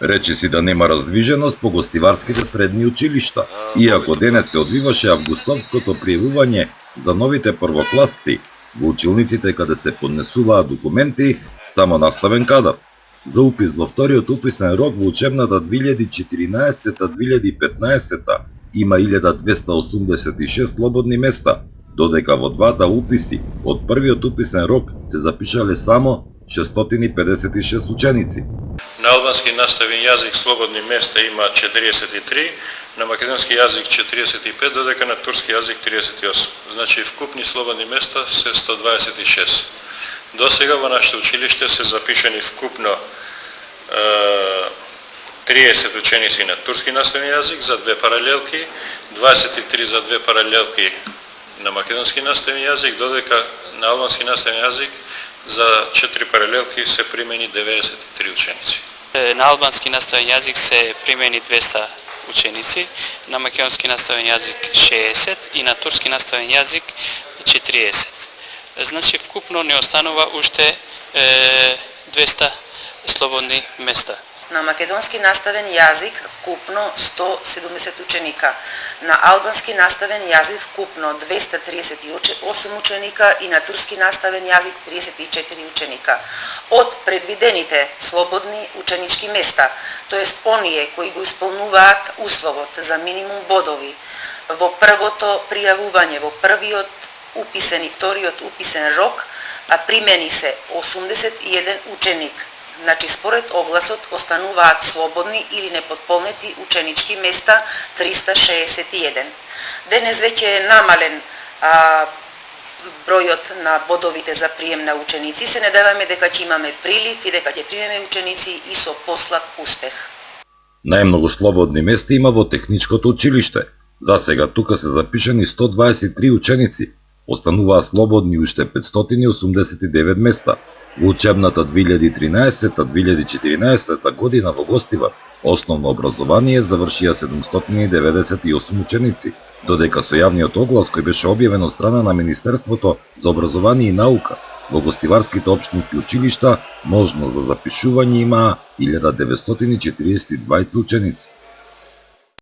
Рече си да нема раздвиженост по гостиварските средни училишта. Иако денес се одвиваше августовското пријавување за новите првокласци во училниците каде се поднесуваат документи, само наставен кадар. За упис во вториот уписен рок во учебната 2014-2015 има 1286 слободни места, додека во двата уписи од првиот уписен рок се запишале само 656 ученици. На албански наставен јазик слободни места има 43, на македонски јазик 45, додека на турски јазик 38. Значи вкупни слободни места се 126. До сега во нашето училиште се запишани вкупно 30 ученици на турски наставен јазик за две паралелки, 23 за две паралелки на македонски наставен јазик, додека на албански наставен јазик за 4 паралелки се примени 93 ученици. На албански наставен јазик се примени 200 ученици, на македонски наставен јазик 60 и на турски наставен јазик 40. Значи вкупно не останува уште 200 слободни места. На македонски наставен јазик вкупно 170 ученика, на албански наставен јазик вкупно 238 ученика и на турски наставен јазик 34 ученика. Од предвидените слободни ученички места, тоест оние кои го исполнуваат условот за минимум бодови во првото пријавување во првиот уписен и вториот уписен рок, а примени се 81 ученик. Значи, според огласот, остануваат слободни или непотполнети ученички места 361. Денес веќе е намален бројот на бодовите за прием на ученици. Се надеваме дека ќе имаме прилив и дека ќе примеме ученици и со послаб успех. Најмногу слободни места има во техничкото училиште. За сега тука се запишани 123 ученици. Остануваат слободни уште 589 места. Во учебната 2013-2014 година во Гостивар основно образование завршија 798 ученици, додека со јавниот оглас кој беше објавен од страна на Министерството за образование и наука во гостиварските општински училишта можност за запишување има 1942 ученици.